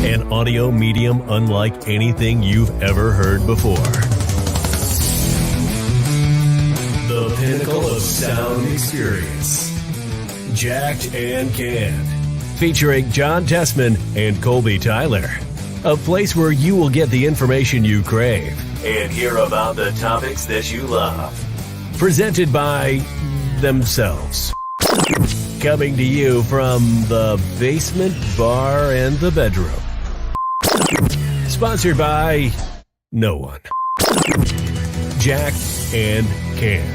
An audio medium unlike anything you've ever heard before. The pinnacle of sound experience. Jacked and Canned. Featuring John Tessman and Colby Tyler. A place where you will get the information you crave and hear about the topics that you love. Presented by themselves. Coming to you from the basement, bar, and the bedroom. Sponsored by no one. Jacked and Canned.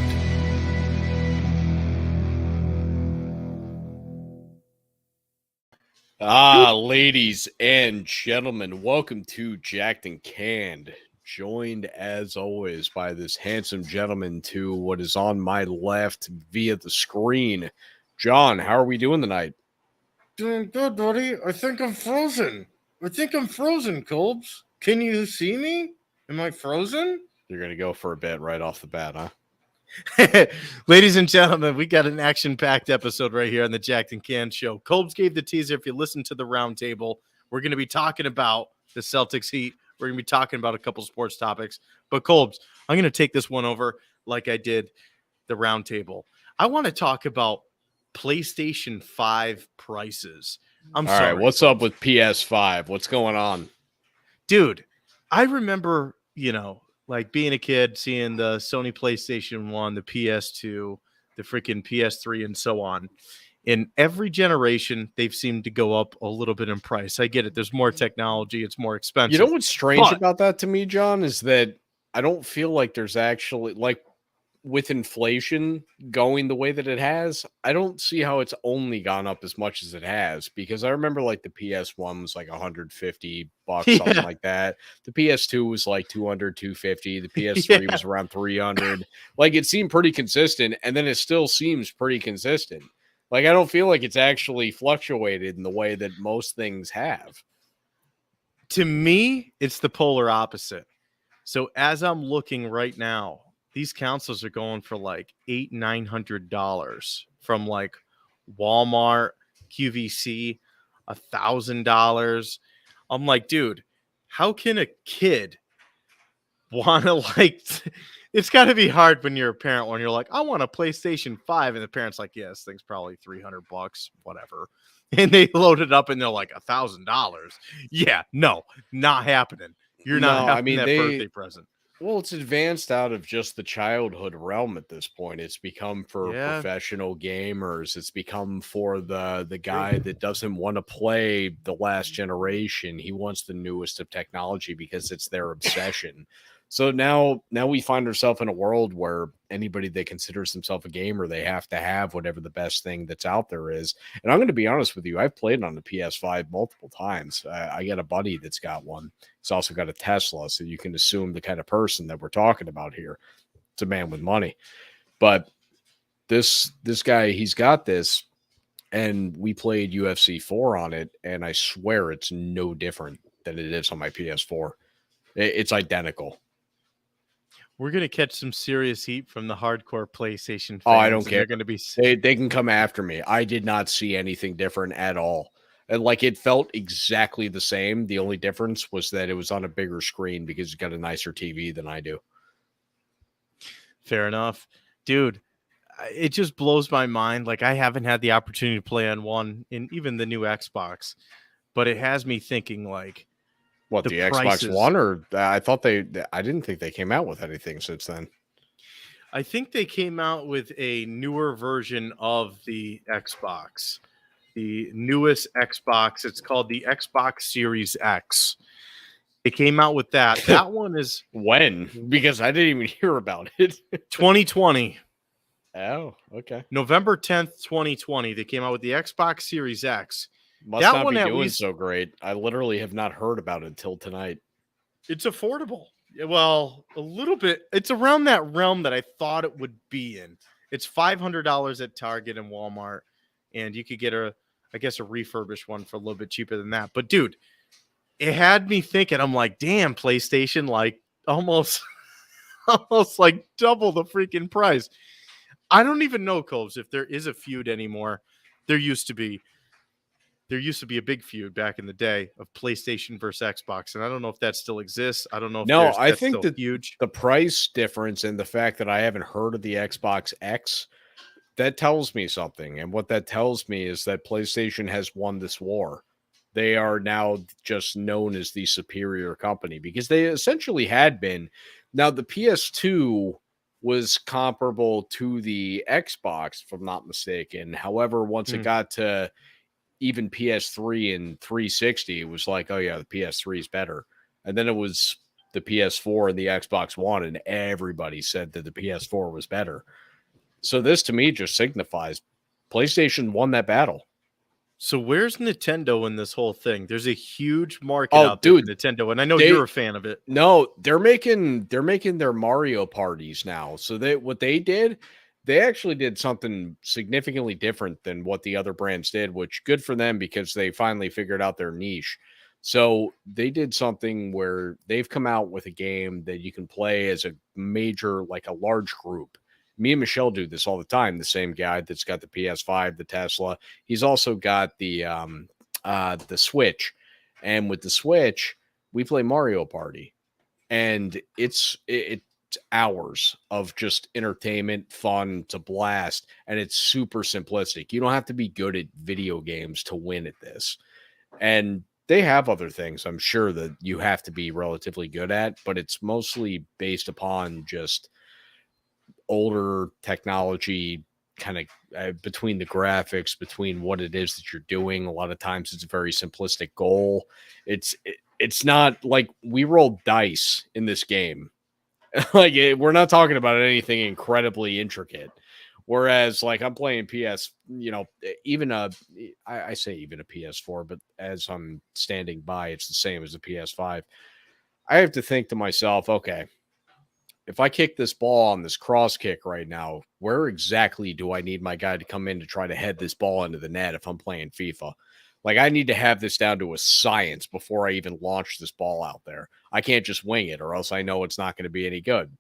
Ladies and gentlemen, welcome to Jacked and Canned. Joined as always by this handsome gentleman to what is on my left via the screen. John, how are we doing tonight? Doing good, buddy. I think I'm frozen, Colbs. Can you see me? Am I frozen? You're going to go for a bit right off the bat, huh? Ladies and gentlemen, we got an action-packed episode right here on the Jacked and Canned show. Colbs gave the teaser. If you listen to the round table, we're going to be talking about the Celtics Heat. We're going to be talking about a couple sports topics. But Colbs, I'm going to take this one over like I did the round table. I want to talk about PlayStation 5 prices. All right, what's up with PS5? What's going on? Dude, I remember, like being a kid, seeing the Sony PlayStation 1, the PS2, the freaking PS3, and so on. In every generation, they've seemed to go up a little bit in price. I get it. There's more technology. It's more expensive. You know what's strange about that to me, John, is that I don't feel like there's actually, like, with inflation going the way that it has, I don't see how it's only gone up as much as it has, because I remember like the PS1 was like $150, something like that. The PS2 was like 200, 250. The PS3 was around 300. Like it seemed pretty consistent, and then it still seems pretty consistent. Like I don't feel like it's actually fluctuated in the way that most things have. To me, it's the polar opposite. So as I'm looking right now, these consoles are going for like $800-900 from like Walmart, QVC, $1,000. I'm like, dude, how can a kid want to like? It's got to be hard when you're a parent when you're like, I want a PlayStation 5, and the parent's like, yeah, this thing's probably $300, whatever. And they load it up and they're like $1,000. Yeah, no, not happening. You're not having that birthday present. Well, it's advanced out of just the childhood realm at this point. It's become for professional gamers. It's become for the guy that doesn't want to play the last generation. He wants the newest of technology because it's their obsession. So now we find ourselves in a world where anybody that considers himself a gamer, they have to have whatever the best thing that's out there is. And I'm going to be honest with you, I've played on the PS5 multiple times. I got a buddy that's got one. He's also got a Tesla, so you can assume the kind of person that we're talking about here. It's a man with money. But this guy, he's got this, and we played UFC 4 on it, and I swear it's no different than it is on my PS4. It's identical. We're going to catch some serious heat from the hardcore PlayStation fans. Oh, I don't care. They're going to be they can come after me. I did not see anything different at all. And like it felt exactly the same. The only difference was that it was on a bigger screen because you got a nicer TV than I do. Fair enough. Dude, it just blows my mind. Like I haven't had the opportunity to play on one in even the new Xbox, but it has me thinking like, what, the Xbox One? Or I didn't think they came out with anything since then. I think they came out with a newer version of the Xbox, the newest Xbox. It's called the Xbox Series X. They came out with that. That one is when? Because I didn't even hear about it. 2020. Oh, okay. November 10th, 2020. They came out with the Xbox Series X. Must not be doing so great. I literally have not heard about it until tonight. It's affordable. Well, a little bit. It's around that realm that I thought it would be in. It's $500 at Target and Walmart, and you could get a refurbished one for a little bit cheaper than that. But dude, it had me thinking. I'm like, damn, PlayStation, like almost like double the freaking price. I don't even know, Coles, if there is a feud anymore. There used to be. there used to be a big feud back in the day of PlayStation versus Xbox, and I don't know if that still exists. I don't know if I that's think still that huge. the price difference and the fact that I haven't heard of the Xbox X, that tells me something. And what that tells me is that PlayStation has won this war. They are now just known as the superior company because they essentially had been. Now, the PS2 was comparable to the Xbox, if I'm not mistaken. However, once it got to even PS3 and 360, it was like, oh, yeah, the PS3 is better. And then it was the PS4 and the Xbox One, and everybody said that the PS4 was better. So this to me just signifies PlayStation won that battle. So where's Nintendo in this whole thing? There's a huge market out there for Nintendo, and I know you're a fan of it. No, they're making their Mario parties now. So what they did, they actually did something significantly different than what the other brands did, which good for them because they finally figured out their niche. So they did something where they've come out with a game that you can play as a major, like a large group. Me and Michelle do this all the time. The same guy that's got the PS5, the Tesla. He's also got the Switch. And with the Switch, we play Mario Party. And it's hours of just entertainment, fun to blast, and it's super simplistic. You don't have to be good at video games to win at this. And they have other things, I'm sure, that you have to be relatively good at, but it's mostly based upon just older technology, kind of between the graphics, between what it is that you're doing. A lot of times it's a very simplistic goal. It's not like we roll dice in this game. Like we're not talking about anything incredibly intricate. Whereas like I'm playing PS, even I say even a PS4, but as I'm standing by, it's the same as a PS5. I have to think to myself, okay, if I kick this ball on this cross kick right now, where exactly do I need my guy to come in to try to head this ball into the net if I'm playing FIFA? Like, I need to have this down to a science before I even launch this ball out there. I can't just wing it, or else I know it's not going to be any good.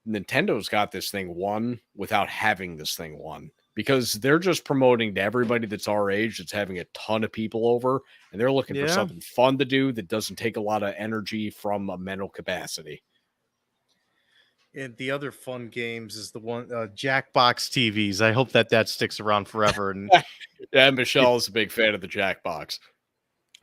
Nintendo's got this thing won without having this thing won, because they're just promoting to everybody that's our age, that's having a ton of people over, and they're looking for something fun to do that doesn't take a lot of energy from a mental capacity. And the other fun games is the one Jackbox TVs. I hope that sticks around forever. And yeah, Michelle's a big fan of the Jackbox.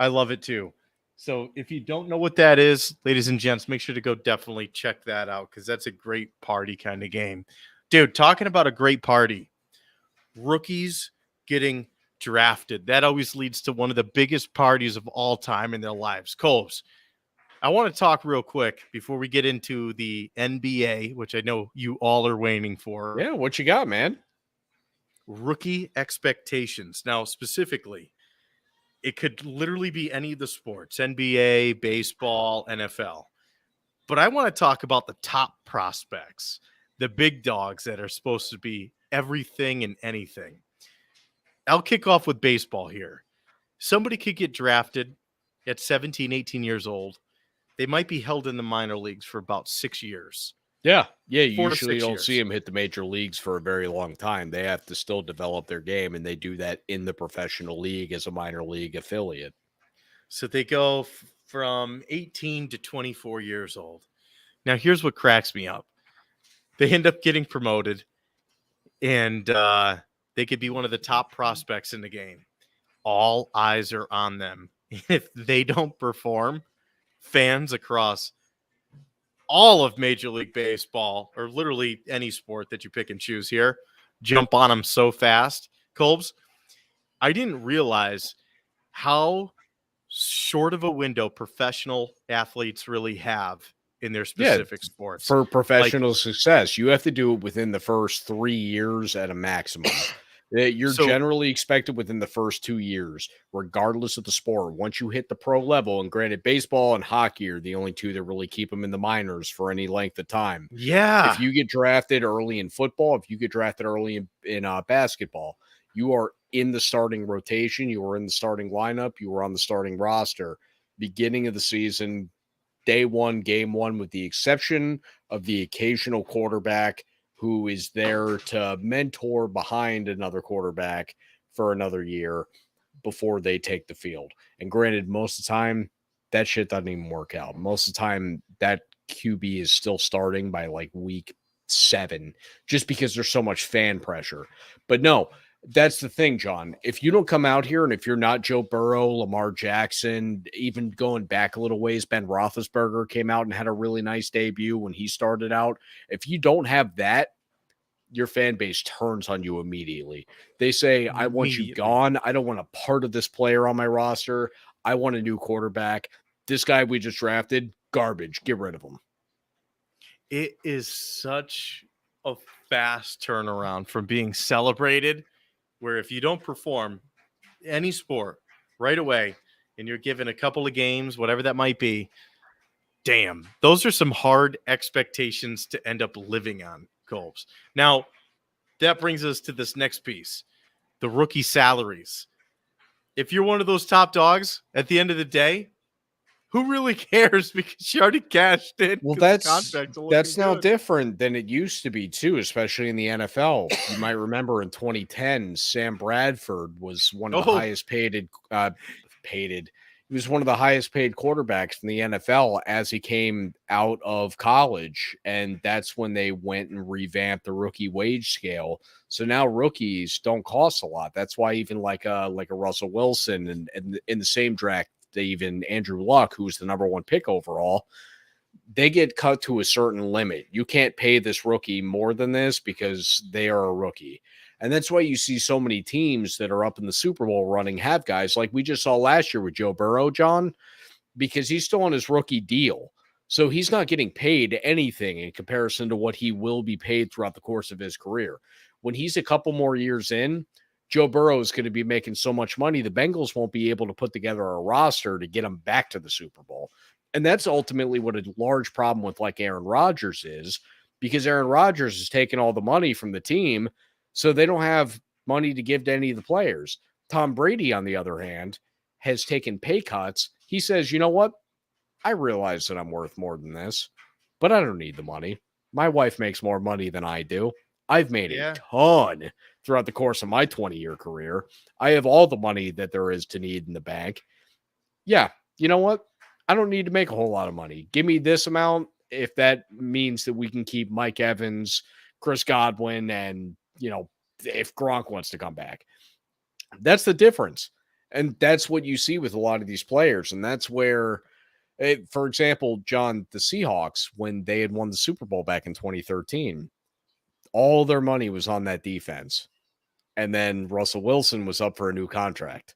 I love it too. So if you don't know what that is, ladies and gents, make sure to go definitely check that out, because that's a great party kind of game. Dude, talking about a great party, rookies getting drafted. That always leads to one of the biggest parties of all time in their lives. Coles, I want to talk real quick before we get into the NBA, which I know you all are waiting for. Yeah, what you got, man? Rookie expectations. Now, specifically, it could literally be any of the sports, NBA, baseball, NFL. But I want to talk about the top prospects, the big dogs that are supposed to be everything and anything. I'll kick off with baseball here. Somebody could get drafted at 17, 18 years old. They might be held in the minor leagues for about 6 years. Yeah. You usually don't see them hit the major leagues for a very long time. They have to still develop their game, and they do that in the professional league as a minor league affiliate. So they go from 18 to 24 years old. Now, here's what cracks me up. They end up getting promoted, and they could be one of the top prospects in the game. All eyes are on them. If they don't perform, fans across all of Major League Baseball, or literally any sport that you pick and choose here, jump on them so fast. Colbs, I didn't realize how short of a window professional athletes really have in their specific sports. For professional success, you have to do it within the first 3 years at a maximum. You're generally expected within the first 2 years, regardless of the sport. Once you hit the pro level, and granted, baseball and hockey are the only two that really keep them in the minors for any length of time. Yeah. If you get drafted early in football, if you get drafted early in basketball, you are in the starting rotation. You are in the starting lineup. You are on the starting roster. Beginning of the season, day one, game one, with the exception of the occasional quarterback who is there to mentor behind another quarterback for another year. before they take the field. And granted, most of the time, that shit doesn't even work out. Most of the time, that QB is still starting by like week 7 just because there's so much fan pressure. But no, that's the thing, John. If you don't come out here and if you're not Joe Burrow, Lamar Jackson, even going back a little ways, Ben Roethlisberger came out and had a really nice debut when he started out. If you don't have that, your fan base turns on you immediately. They say, I want you gone. I don't want a part of this player on my roster. I want a new quarterback. This guy we just drafted, garbage. Get rid of him. It is such a fast turnaround from being celebrated, where if you don't perform any sport right away and you're given a couple of games, whatever that might be, damn, those are some hard expectations to end up living on, Colbs. Now, that brings us to this next piece, the rookie salaries. If you're one of those top dogs at the end of the day, who really cares, because you already cashed in? Well, that's now different than it used to be too, especially in the NFL. You might remember in 2010, Sam Bradford was one of the highest paid. He was one of the highest paid quarterbacks in the NFL as he came out of college, and that's when they went and revamped the rookie wage scale. So now rookies don't cost a lot. That's why even like a Russell Wilson and in the same draft, even Andrew Luck, who's the number 1 pick overall, they get cut to a certain limit. You can't pay this rookie more than this because they are a rookie. And that's why you see so many teams that are up in the Super Bowl running have guys like we just saw last year with Joe Burrow, John, because he's still on his rookie deal. So he's not getting paid anything in comparison to what he will be paid throughout the course of his career. When he's a couple more years in, Joe Burrow is going to be making so much money, the Bengals won't be able to put together a roster to get him back to the Super Bowl. And that's ultimately what a large problem with like Aaron Rodgers is, because Aaron Rodgers is taking all the money from the team, so they don't have money to give to any of the players. Tom Brady, on the other hand, has taken pay cuts. He says, you know what? I realize that I'm worth more than this, but I don't need the money. My wife makes more money than I do. I've made a ton throughout the course of my 20-year career. I have all the money that there is to need in the bank. Yeah, you know what? I don't need to make a whole lot of money. Give me this amount if that means that we can keep Mike Evans, Chris Godwin, and, you know, if Gronk wants to come back. That's the difference. And that's what you see with a lot of these players. And that's where, for example, John, the Seahawks, when they had won the Super Bowl back in 2013, all their money was on that defense. And then Russell Wilson was up for a new contract.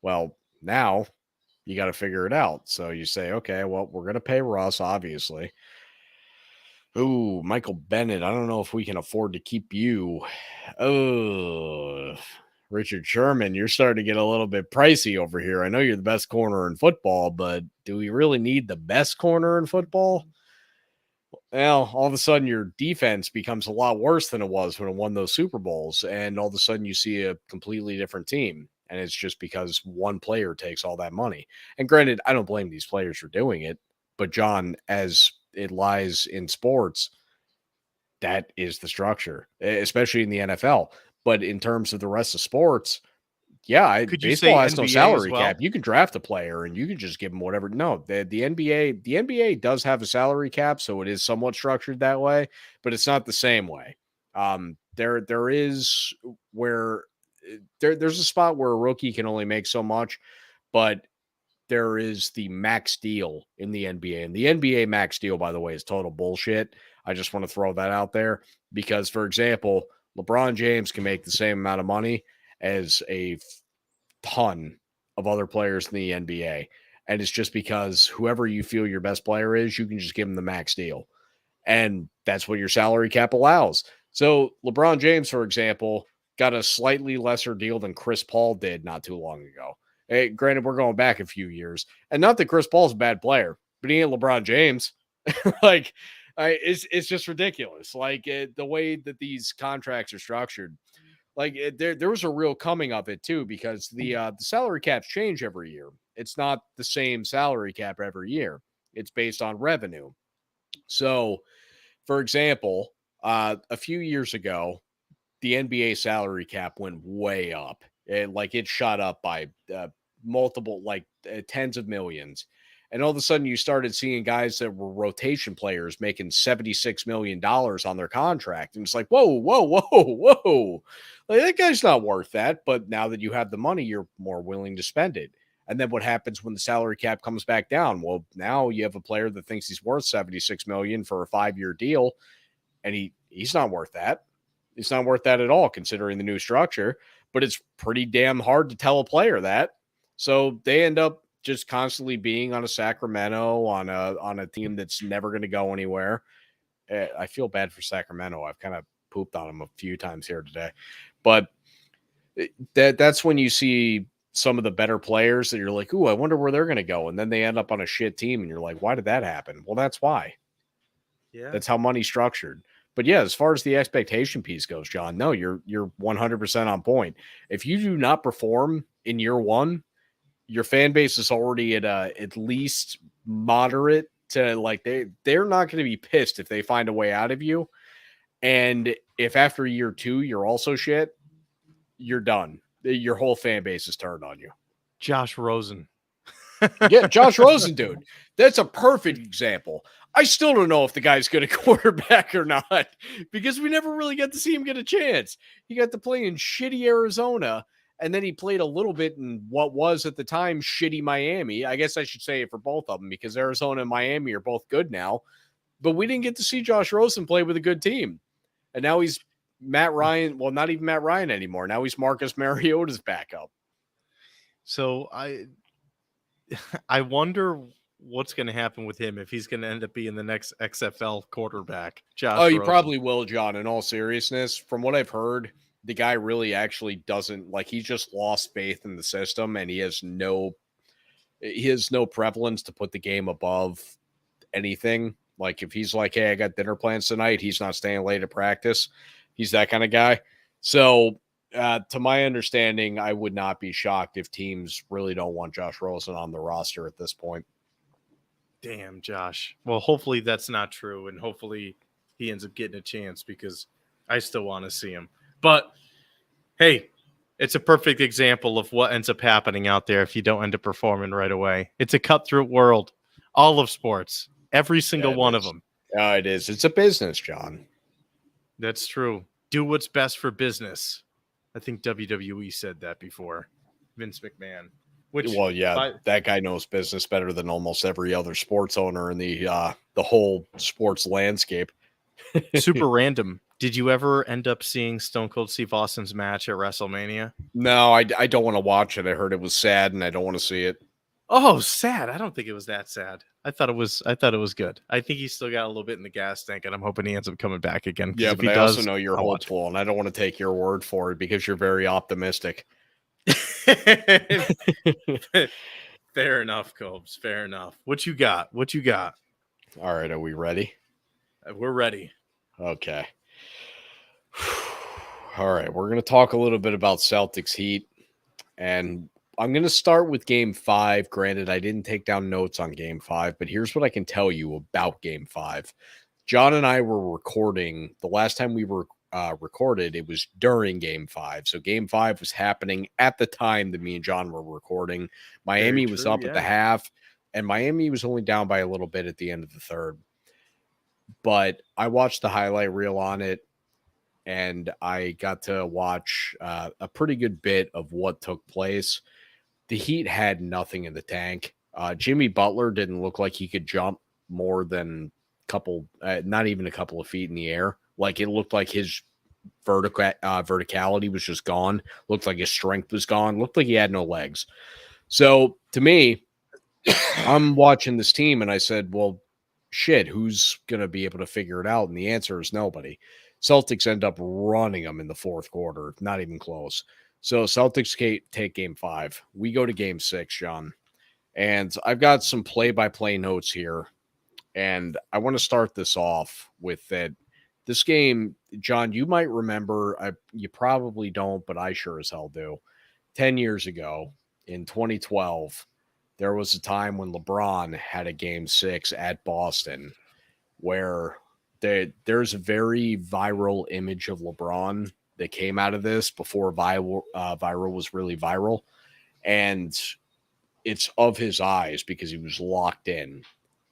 Well, now you got to figure it out. So you say, okay, well, we're going to pay Russ, obviously. Ooh, Michael Bennett. I don't know if we can afford to keep you. Oh, Richard Sherman, you're starting to get a little bit pricey over here. I know you're the best corner in football, but do we really need the best corner in football? Well, all of a sudden your defense becomes a lot worse than it was when it won those Super Bowls. And all of a sudden you see a completely different team. And it's just because one player takes all that money. And granted, I don't blame these players for doing it. But John, as it lies in sports, that is the structure, especially in the NFL. But in terms of the rest of sports, yeah, baseball has no salary cap. You can draft a player and you can just give them whatever. No, the NBA does have a salary cap, so it is somewhat structured that way, but it's not the same way. There is where there's a spot where a rookie can only make so much, but there is the max deal in the NBA. And the NBA max deal, by the way, is total bullshit. I just want to throw that out there because, for example, LeBron James can make the same amount of money as a ton of other players in the NBA. And it's just because whoever you feel your best player is, you can just give them the max deal. And that's what your salary cap allows. So LeBron James, for example, got a slightly lesser deal than Chris Paul did not too long ago. Hey, granted, we're going back a few years. And not that Chris Paul's a bad player, but he ain't LeBron James. It's just ridiculous. The way that these contracts are structured, there was a real coming of it too, because the salary caps change every year. It's not the same salary cap every year. It's based on revenue. So, for example, a few years ago, the NBA salary cap went way up. It shot up by multiple, tens of millions. And all of a sudden you started seeing guys that were rotation players making $76 million on their contract. And it's like, whoa, whoa, whoa, whoa. Like, that guy's not worth that. But now that you have the money, you're more willing to spend it. And then what happens when the salary cap comes back down? Well, now you have a player that thinks he's worth $76 million for a 5-year deal. And he's not worth that. He's not worth that at all, considering the new structure. But it's pretty damn hard to tell a player that. So they end up just constantly being on a Sacramento, on a team that's never going to go anywhere. I feel bad for Sacramento. I've kind of pooped on them a few times here today. But that's when you see some of the better players that you're like, ooh, I wonder where they're going to go. And then they end up on a shit team, and you're like, why did that happen? Well, that's why. Yeah. That's how money's structured. But yeah, as far as the expectation piece goes, John, no, you're 100% on point. If you do not perform in year one, your fan base is already at least moderate to they're not going to be pissed if they find a way out of you. And if after year two you're also shit, you're done. Your whole fan base is turned on you. Josh Rosen. Yeah, Josh Rosen, dude. That's a perfect example. I still don't know if the guy's good at quarterback or not, because we never really got to see him get a chance. He got to play in shitty Arizona, and then he played a little bit in what was at the time shitty Miami. I guess I should say it for both of them, because Arizona and Miami are both good now. But we didn't get to see Josh Rosen play with a good team. And now he's Matt Ryan. Well, not even Matt Ryan anymore. Now he's Marcus Mariota's backup. So I wonder what's going to happen with him, if he's going to end up being the next XFL quarterback. Josh Rosen. He probably will, John, in all seriousness. From what I've heard, the guy really actually doesn't, he's just lost faith in the system, and he has no prevalence to put the game above anything. Like, if he's like, hey, I got dinner plans tonight, he's not staying late at practice. He's that kind of guy. So, to my understanding, I would not be shocked if teams really don't want Josh Rosen on the roster at this point. Damn, Josh. Well, hopefully that's not true, and hopefully he ends up getting a chance, because I still want to see him. But, hey, it's a perfect example of what ends up happening out there if you don't end up performing right away. It's a cutthroat world. All of sports. Every single one of them. It is. It's a business, John. That's true. Do what's best for business. I think WWE said that before. Vince McMahon. That guy knows business better than almost every other sports owner in the whole sports landscape. Super random. Did you ever end up seeing Stone Cold Steve Austin's match at WrestleMania? No, I don't want to watch it. I heard it was sad, and I don't want to see it. Oh, sad. I don't think it was that sad. I thought it was good. I think he's still got a little bit in the gas tank, and I'm hoping he ends up coming back again. Yeah, but I also know you're hopeful, and I don't want to take your word for it because you're very optimistic. Fair enough, Cobes. Fair enough. What you got? All right, are we ready? We're ready. Okay. All right, we're going to talk a little bit about Celtics Heat, and I'm going to start with Game 5. Granted, I didn't take down notes on Game 5, but here's what I can tell you about Game 5. John and I were recording. The last time we were recorded, it was during Game 5. So Game 5 was happening at the time that me and John were recording. Miami was up at the half, and Miami was only down by a little bit at the end of the third. But I watched the highlight reel on it, and I got to watch a pretty good bit of what took place. The Heat had nothing in the tank. Jimmy Butler didn't look like he could jump more than not even a couple of feet in the air. Like, it looked like his verticality was just gone. Looked like his strength was gone. Looked like he had no legs. So, to me, I'm watching this team, and I said, well, shit, who's going to be able to figure it out? And the answer is nobody. Celtics end up running them in the fourth quarter. Not even close. So Celtics take Game 5. We go to Game 6, John. And I've got some play-by-play notes here. And I want to start this off with that. This game, John, you might remember, you probably don't, but I sure as hell do. 10 years ago, in 2012, there was a time when LeBron had a Game 6 at Boston where there's a very viral image of LeBron that came out of this before viral was really viral. And it's of his eyes because he was locked in.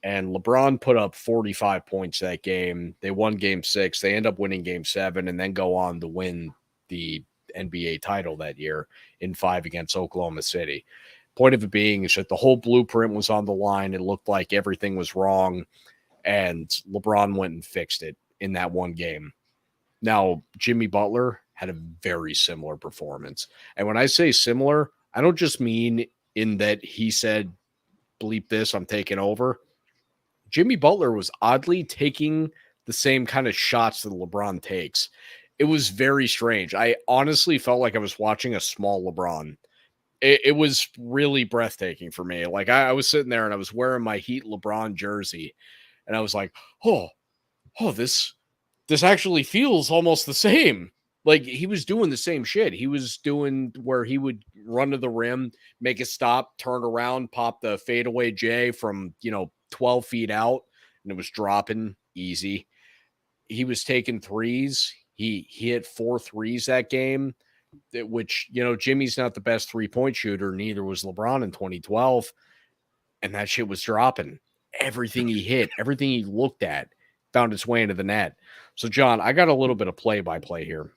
And LeBron put up 45 points that game. They won game 6. They end up winning game 7 and then go on to win the NBA title that year in 5 against Oklahoma City. Point of it being is that the whole blueprint was on the line. It looked like everything was wrong, and LeBron went and fixed it in that one game. Now, Jimmy Butler had a very similar performance. And when I say similar, I don't just mean in that he said, bleep this, I'm taking over. Jimmy Butler was oddly taking the same kind of shots that LeBron takes. It was very strange. I honestly felt like I was watching a small LeBron. It was really breathtaking for me. Like I was sitting there and I was wearing my Heat LeBron jersey, and I was like, oh, this actually feels almost the same. Like he was doing the same shit. He was doing where he would run to the rim, make a stop, turn around, pop the fadeaway J from 12 feet out, and it was dropping easy. He was taking threes. He hit 4 threes that game, which, Jimmy's not the best 3-point shooter. Neither was LeBron in 2012. And that shit was dropping. Everything he hit, everything he looked at found its way into the net. So, John, I got a little bit of play-by-play here.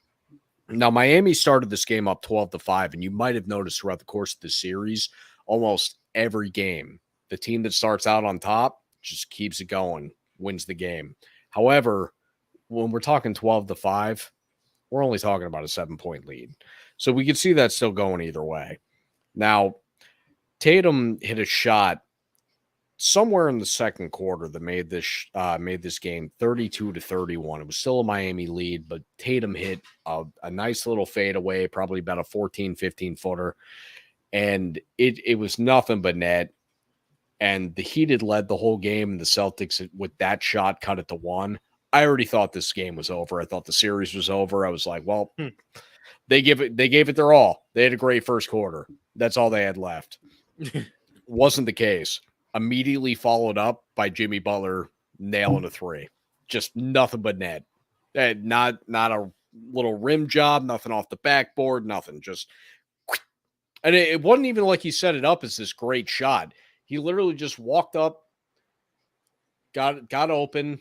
Now, Miami started this game up 12-5, and you might have noticed throughout the course of the series, almost every game, the team that starts out on top just keeps it going, wins the game. However, when we're talking 12-5, we're only talking about a 7-point lead. So we could see that still going either way. Now, Tatum hit a shot somewhere in the second quarter that made this game 32-31. It was still a Miami lead, but Tatum hit a nice little fadeaway, probably about a 14, 15-footer. And it was nothing but net. And the Heat had led the whole game, and the Celtics, with that shot, cut it to 1. I already thought this game was over. I thought the series was over. I was like, well, they gave it their all. They had a great first quarter. That's all they had left. Wasn't the case. Immediately followed up by Jimmy Butler nailing a 3. Just nothing but net. Not a little rim job, nothing off the backboard, nothing. Just, and it wasn't even like he set it up as this great shot. He literally just walked up, got open,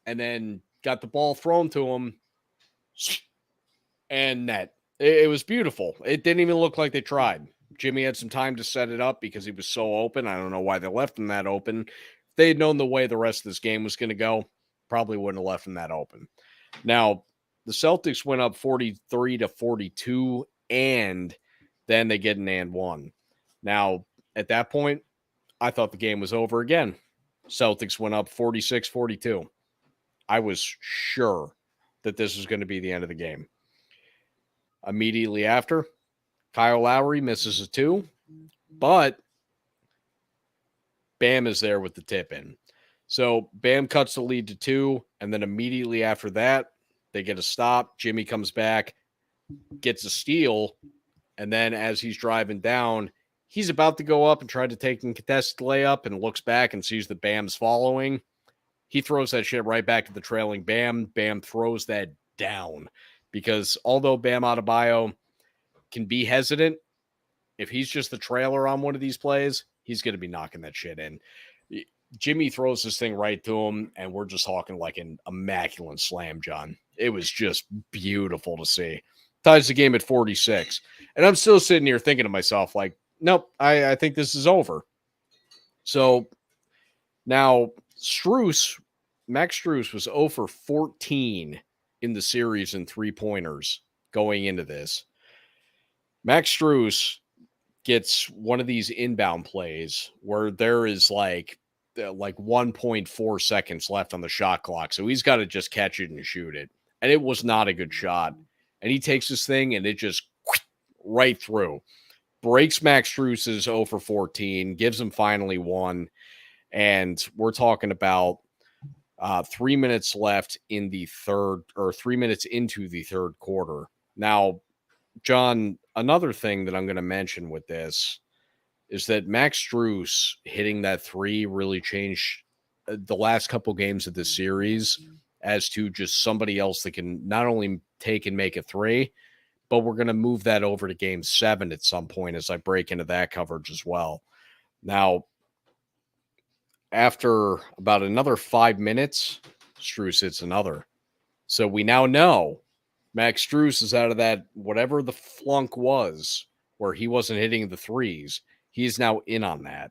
and then got the ball thrown to him, and net. It was beautiful. It didn't even look like they tried. Jimmy had some time to set it up because he was so open. I don't know why they left him that open. If they had known the way the rest of this game was going to go, probably wouldn't have left him that open. Now, the Celtics went up 43-42, and then they get an and one. Now, at that point, I thought the game was over again. Celtics went up 46-42. I was sure that this was going to be the end of the game. Immediately after, Kyle Lowry misses a 2, but Bam is there with the tip in. So Bam cuts the lead to 2, and then immediately after that, they get a stop. Jimmy comes back, gets a steal, and then as he's driving down, he's about to go up and try to take a contested layup and looks back and sees that Bam's following. He throws that shit right back to the trailing Bam. Bam throws that down because although Bam Adebayo can be hesitant, if he's just the trailer on one of these plays, he's going to be knocking that shit in. Jimmy throws this thing right to him, and we're just talking like an immaculate slam, John. It was just beautiful to see. Ties the game at 46. And I'm still sitting here thinking to myself, like, nope, I think this is over. So now Max Strus was 0 for 14 in the series in 3-pointers going into this. Max Strus gets one of these inbound plays where there is like 1.4 seconds left on the shot clock. So he's got to just catch it and shoot it. And it was not a good shot. And he takes this thing and it just right through. Breaks Max Strus's 0 for 14, gives him finally 1. And we're talking about 3 minutes left in the third, or 3 minutes into the third quarter. Now, John, another thing that I'm going to mention with this is that Max Strus hitting that 3 really changed the last couple games of the series. as to just somebody else that can not only take and make a three, but we're going to move that over to game 7 at some point as I break into that coverage as well. Now, after about another 5 minutes, Strus hits another. So we now know Max Strus is out of that, whatever the flunk was, where he wasn't hitting the threes. He's now in on that.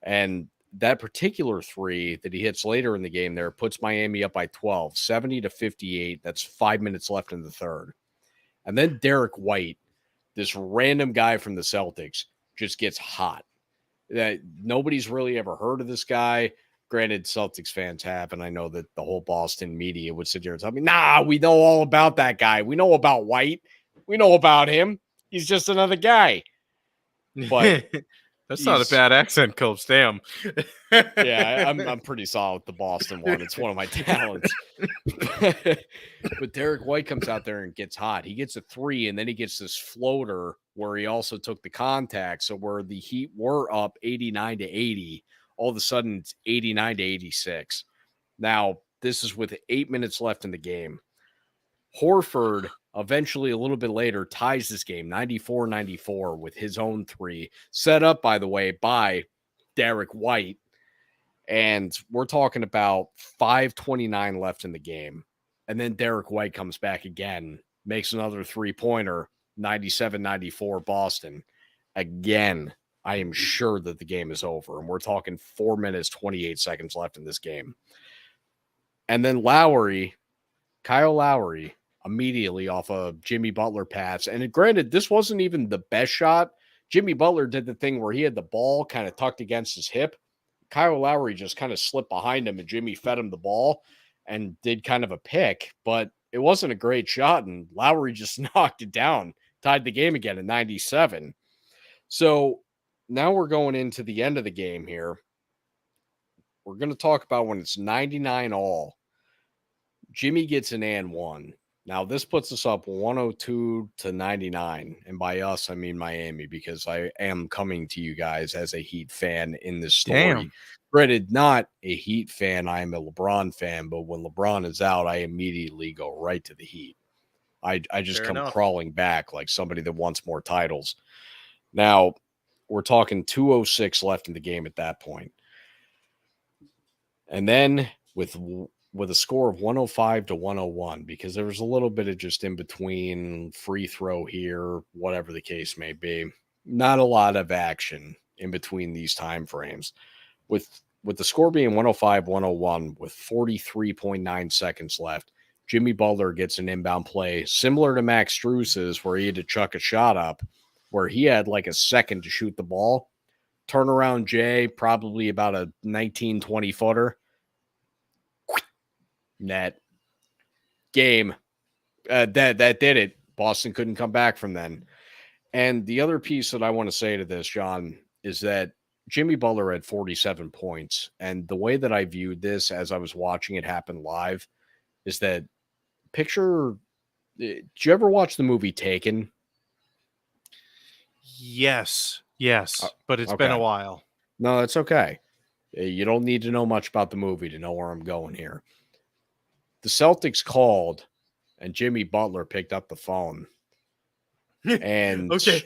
And that particular three that he hits later in the game there puts Miami up by 12, 70-58. That's 5 minutes left in the third. And then Derek White, this random guy from the Celtics, just gets hot. Nobody's really ever heard of this guy. Granted, Celtics fans have, and I know that the whole Boston media would sit here and tell me, nah, we know all about that guy. We know about White. We know about him. He's just another guy. But that's not a bad accent, Copes. Damn. Yeah, I'm pretty solid with the Boston one. It's one of my talents. But Derek White comes out there and gets hot. He gets a three, and then he gets this floater where he also took the contact. So where the Heat were up 89-80, all of a sudden it's 89-86. Now, this is with 8 minutes left in the game. Horford eventually, a little bit later, ties this game 94-94 with his own three, set up, by the way, by Derek White. And we're talking about 5:29 left in the game. And then Derek White comes back again, makes another three-pointer, 97-94 Boston. Again, I am sure that the game is over. And we're talking 4 minutes, 28 seconds left in this game. And then Kyle Lowry, immediately off a Jimmy Butler pass. And granted, this wasn't even the best shot. Jimmy Butler did the thing where he had the ball kind of tucked against his hip. Kyle Lowry just kind of slipped behind him, and Jimmy fed him the ball and did kind of a pick, but it wasn't a great shot, and Lowry just knocked it down, tied the game again at 97. So now we're going into the end of the game here. We're going to talk about when it's 99 all. Jimmy gets an and one. Now, this puts us up 102-99. And by us, I mean Miami, because I am coming to you guys as a Heat fan in this story. Damn. Granted, not a Heat fan. I am a LeBron fan. But when LeBron is out, I immediately go right to the Heat. I just Fair come enough. crawling back like somebody that wants more titles. Now, we're talking 2:06 left in the game at that point. And then with a score of 105-101, because there was a little bit of just in between free throw here, whatever the case may be. Not a lot of action in between these time frames. With the score being 105-101 with 43.9 seconds left, Jimmy Butler gets an inbound play similar to Max Strus's, where he had to chuck a shot up, where he had like a second to shoot the ball. Turnaround Jay, probably about a 19-20 footer. Net. Game. That did it. Boston couldn't come back from then. And the other piece that I want to say to this, John, is that Jimmy Butler had 47 points. And the way that I viewed this as I was watching it happen live is that did you ever watch the movie Taken? Yes, but it's been a while. No, it's okay. You don't need to know much about the movie to know where I'm going here. The Celtics called, and Jimmy Butler picked up the phone. And okay,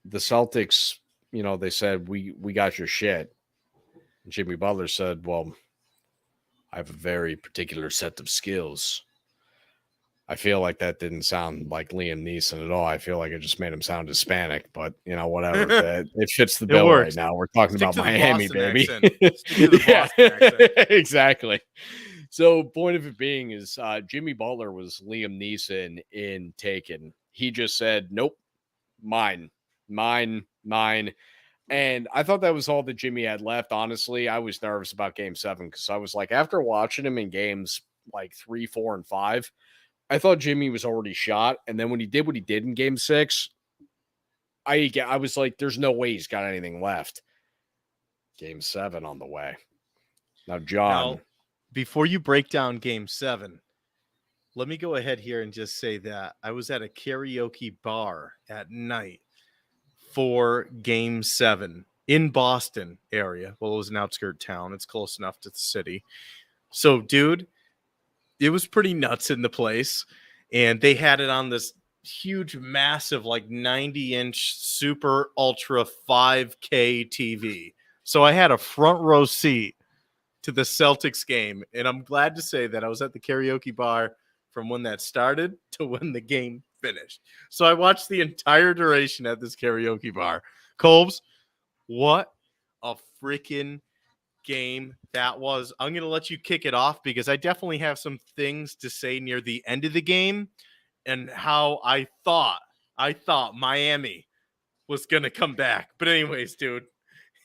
the Celtics, they said, we got your shit. And Jimmy Butler said, well, I have a very particular set of skills. I feel like that didn't sound like Liam Neeson at all. I feel like it just made him sound Hispanic, but whatever. It fits the bill right now. We're talking about Miami, baby. Yeah, exactly. So point of it being is Jimmy Butler was Liam Neeson in Taken. He just said, nope, mine. And I thought that was all that Jimmy had left. Honestly, I was nervous about game 7 because I was like, after watching him in games like 3, 4, and 5, I thought Jimmy was already shot. And then when he did what he did in game 6, I was like, there's no way he's got anything left. Game 7 on the way. Now, John. Before you break down game 7, let me go ahead here and just say that I was at a karaoke bar at night for game 7 in Boston area. Well, it was an outskirt town. It's close enough to the city. So, dude, it was pretty nuts in the place. And they had it on this huge, massive, like 90-inch super ultra 5K TV. So I had a front row seat to the Celtics game. And I'm glad to say that I was at the karaoke bar from when that started to when the game finished. So I watched the entire duration at this karaoke bar. Colbs, what a freaking game that was. I'm going to let you kick it off because I definitely have some things to say near the end of the game and how I thought Miami was going to come back. But anyways, dude,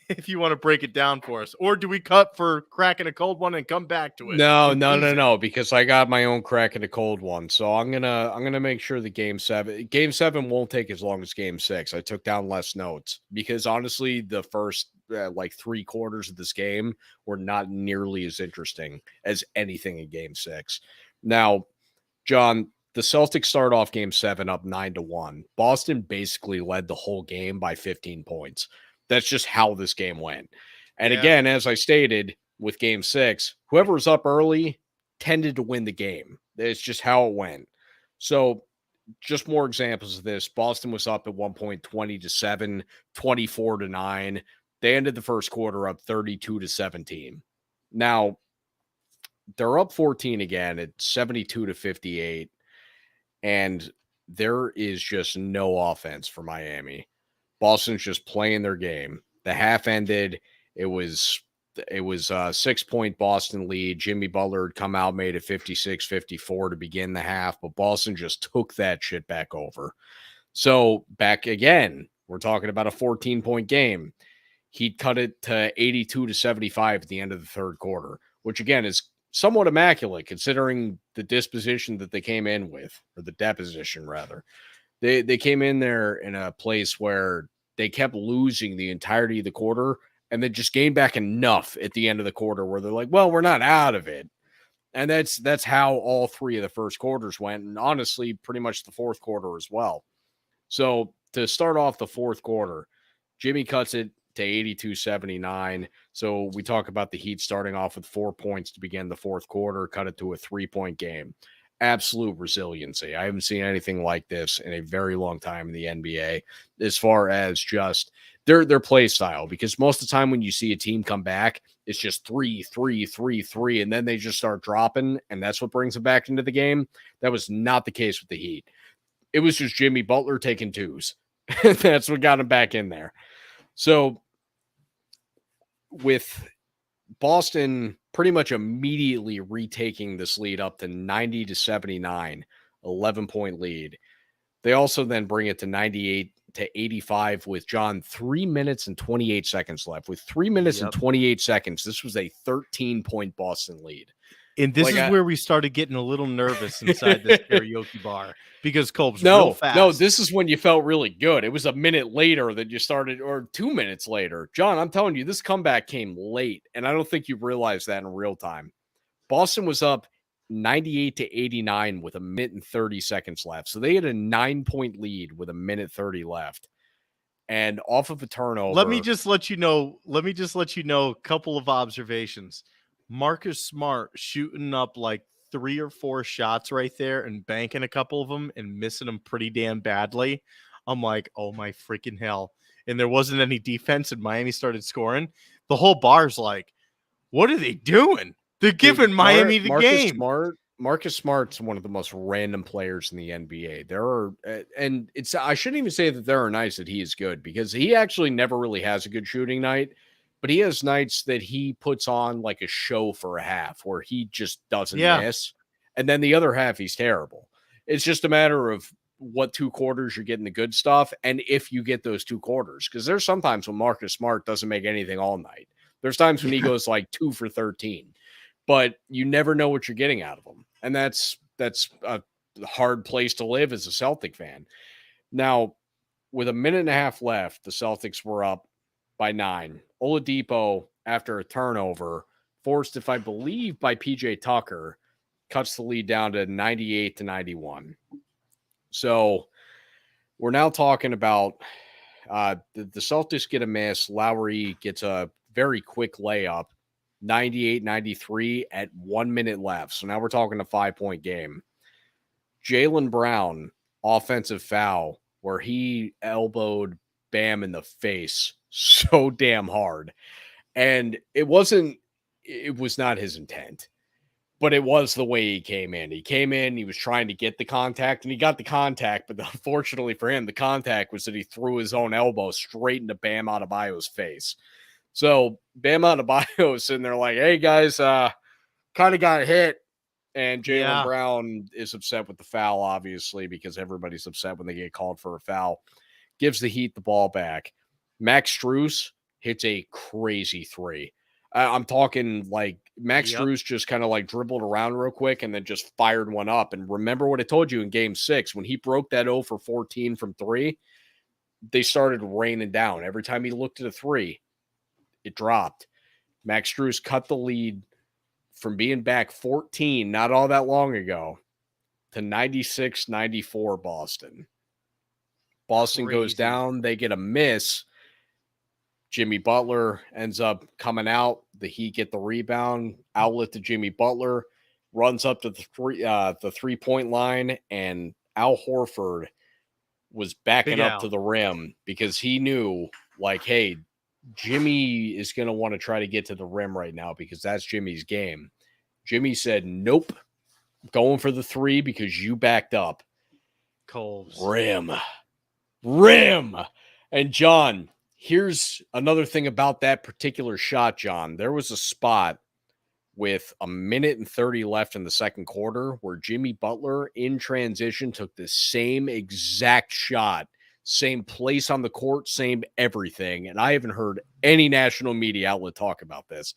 if you want to break it down for us, or do we cut for cracking a cold one and come back to it? No, because I got my own crack in a cold one. So I'm gonna make sure that game seven won't take as long as game 6. I took down less notes because honestly, the first like 3 quarters of this game were not nearly as interesting as anything in game 6. Now, John, the Celtics start off game 7 up 9-1. Boston basically led the whole game by 15 points. That's just how this game went. And again, as I stated with game 6, whoever was up early tended to win the game. It's just how it went. So just more examples of this. Boston was up at one point 20-7, 24-9. They ended the first quarter up 32-17. Now, they're up 14 again at 72-58. And there is just no offense for Miami. Boston's just playing their game. The half ended. It was a 6-point Boston lead. Jimmy Butler had come out, made it 56-54 to begin the half, but Boston just took that shit back over. So back again, we're talking about a 14-point game. He'd cut it to 82-75 at the end of the third quarter, which again is somewhat immaculate considering the disposition that they came in with, or the deposition rather. They came in there in a place where they kept losing the entirety of the quarter and then just gained back enough at the end of the quarter where they're like, well, we're not out of it. And that's how all 3 of the first quarters went. And honestly, pretty much the fourth quarter as well. So to start off the fourth quarter, Jimmy cuts it to 82-79. So we talk about the Heat starting off with 4 points to begin the fourth quarter, cut it to a 3-point game. Absolute resiliency. I haven't seen anything like this in a very long time in the NBA as far as just their play style, because most of the time when you see a team come back, it's just 3, 3, 3, 3, and then they just start dropping, and that's what brings them back into the game. That was not the case with the Heat. It was just Jimmy Butler taking 2s. That's what got him back in there. So with Boston pretty much immediately retaking this lead up to 90-79, 11-point lead. They also then bring it to 98-85 with 3 minutes and 28 seconds left. With 3 minutes and 28 seconds, this was a 13-point Boston lead. And this is where we started getting a little nervous inside this karaoke bar because Colb's real fast. No, this is when you felt really good. It was a minute later that you started, or 2 minutes later. John, I'm telling you, this comeback came late, and I don't think you realized that in real time. Boston was up 98-89 with a minute and 30 seconds left. So they had a 9-point lead with a minute 30 left. And off of a turnover. Let me just let you know a couple of observations. Marcus Smart shooting up like 3 or 4 shots right there and banking a couple of them and missing them pretty damn badly. I'm like, oh my freaking hell. And there wasn't any defense and Miami started scoring. The whole bar's like, what are they doing? They're giving Miami the game. Marcus Smart's one of the most random players in the NBA. There are, and I shouldn't even say that there are nights that he is good because he actually never really has a good shooting night. But he has nights that he puts on like a show for a half where he just doesn't miss. And then the other half, he's terrible. It's just a matter of what 2 quarters you're getting the good stuff. And if you get those 2 quarters, because there's sometimes when Marcus Smart doesn't make anything all night. There's times when he goes like 2 for 13, but you never know what you're getting out of him. And that's a hard place to live as a Celtic fan. Now, with a minute and a half left, the Celtics were up by 9. Oladipo, after a turnover, forced, if I believe, by PJ Tucker, cuts the lead down to 98-91. So we're now talking about the Celtics get a miss. Lowry gets a very quick layup. 98-93 at 1 minute left. So now we're talking a 5-point game. Jaylen Brown, offensive foul, where he elbowed Bam in the face so damn hard. And it was not his intent, but it was the way he came in. He was trying to get the contact, and he got the contact, but unfortunately for him, the contact was that he threw his own elbow straight into Bam Adebayo's face. So Bam Adebayo sitting there like, hey, guys, kind of got hit. And Jaylen Brown is upset with the foul, obviously, because everybody's upset when they get called for a foul. Gives the Heat the ball back. Max Strus hits a crazy three. I'm talking like Max Strus just kind of like dribbled around real quick and then just fired one up. And remember what I told you in game 6, when he broke that 0 for 14 from 3, they started raining down. Every time he looked at a 3, it dropped. Max Strus cut the lead from being back 14 not all that long ago to 96-94 Boston. Boston goes down. They get a miss. Jimmy Butler ends up coming out. The Heat get the rebound. Outlet to Jimmy Butler. Runs up to the three-point line. And Al Horford was backing up to the rim because he knew, like, hey, Jimmy is going to want to try to get to the rim right now because that's Jimmy's game. Jimmy said, nope, going for the 3 because you backed up. Coles. Rim. And John, here's another thing about that particular shot, John. There was a spot with 1:30 left in the second quarter where Jimmy Butler in transition took the same exact shot. Same place on the court, same everything. And I haven't heard any national media outlet talk about this.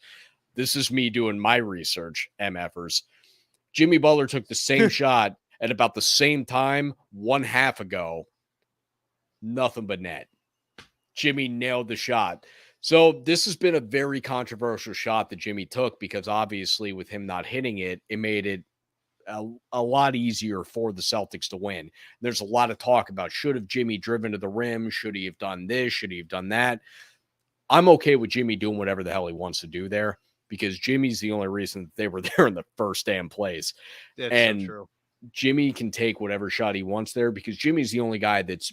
This is me doing my research, MFers. Jimmy Butler took the same shot at about the same time 1 half ago. Nothing but net. Jimmy nailed the shot. So this has been a very controversial shot that Jimmy took because obviously with him not hitting it, it made it a lot easier for the Celtics to win. There's a lot of talk about should have Jimmy driven to the rim? Should he have done this? Should he have done that? I'm okay with Jimmy doing whatever the hell he wants to do there because Jimmy's the only reason that they were there in the first damn place. That's and so true. Jimmy can take whatever shot he wants there because Jimmy's the only guy that's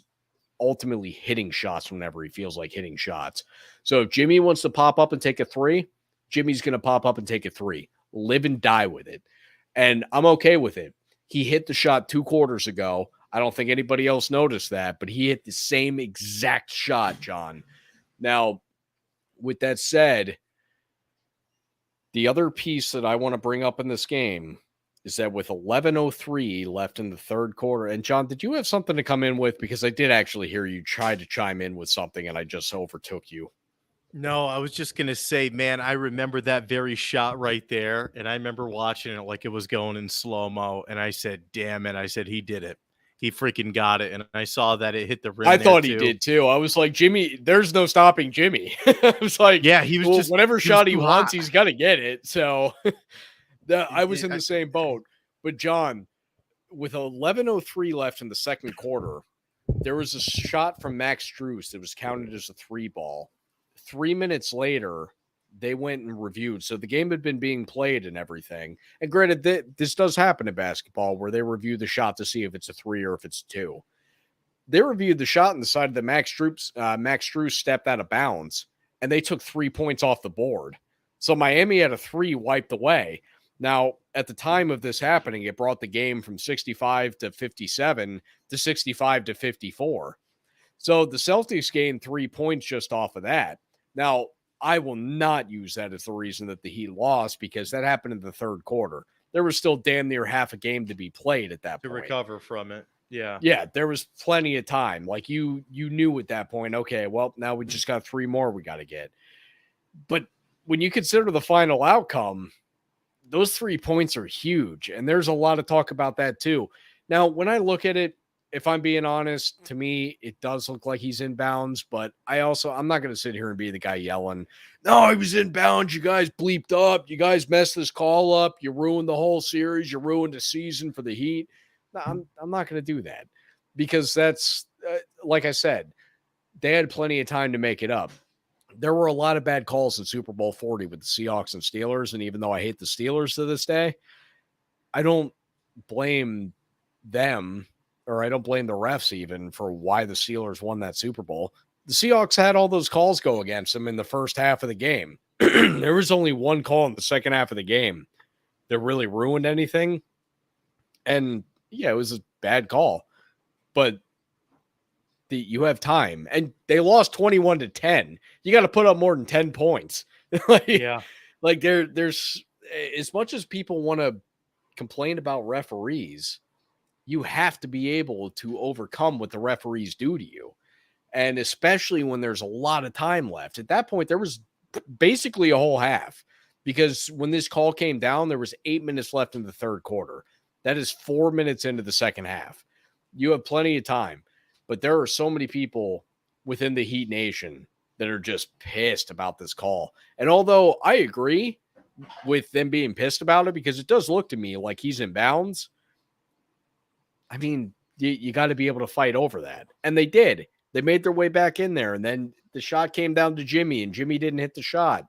ultimately hitting shots whenever he feels like hitting shots. So if Jimmy wants to pop up and take a 3, Jimmy's going to pop up and take a 3. Live and die with it. And I'm okay with it. He hit the shot 2 quarters ago. I don't think anybody else noticed that, but he hit the same exact shot, John. Now, with that said, the other piece that I want to bring up in this game is that with 11:03 left in the third quarter, and John, did you have something to come in with? Because I did actually hear you try to chime in with something, and I just overtook you. No, I was just going to say, man, I remember that very shot right there. And I remember watching it like it was going in slow-mo. And I said, damn it. I said, he did it. He freaking got it. And I saw that it hit the rim. I thought he did too. I was like, Jimmy, there's no stopping Jimmy. I was like, yeah, he was just whatever shot he wants, he's got to get it. So I was in the same boat. But John, with 11:03 left in the second quarter, there was a shot from Max Strus that was counted as a 3 ball. 3 minutes later, they went and reviewed. So the game had been being played and everything. And granted, this does happen in basketball where they review the shot to see if it's a 3 or if it's a 2. They reviewed the shot and decided that Max Strus stepped out of bounds, and they took 3 points off the board. So Miami had a 3 wiped away. Now, at the time of this happening, it brought the game from 65 to 57 to 65 to 54. So the Celtics gained 3 points just off of that. Now, I will not use that as the reason that the Heat lost because that happened in the third quarter. There was still damn near half a game to be played at that point. To recover from it. Yeah. Yeah, there was plenty of time. Like you knew at that point, okay, well, now we just got 3 more we got to get. But when you consider the final outcome, those 3 points are huge. And there's a lot of talk about that too. Now, when I look at it, if I'm being honest, to me, it does look like he's in bounds, but I'm not going to sit here and be the guy yelling, no, he was in bounds. You guys bleeped up. You guys messed this call up. You ruined the whole series. You ruined the season for the Heat. No, I'm not going to do that because that's, like I said, they had plenty of time to make it up. there were a lot of bad calls in Super Bowl 40 with the Seahawks and Steelers. And even though I hate the Steelers to this day, I don't blame them, or I don't blame the refs even for why the Steelers won that Super Bowl. The Seahawks had all those calls go against them in the first half of the game. There was only one call in the second half of the game that really ruined anything. And yeah, it was a bad call, but you have time, and they lost 21-10. You got to put up more than 10 points. Like there's as much as people want to complain about referees, you have to be able to overcome what the referees do to you. And especially when there's a lot of time left. At that point, there was basically a whole half, because when this call came down, there was 8 minutes left in the third quarter. That is 4 minutes into the second half. You have plenty of time, but there are so many people within the Heat Nation that are just pissed about this call. And although I agree with them being pissed about it, because it does look to me like he's in bounds, I mean, you got to be able to fight over that. And they did. They made their way back in there, and then the shot came down to Jimmy, and Jimmy didn't hit the shot.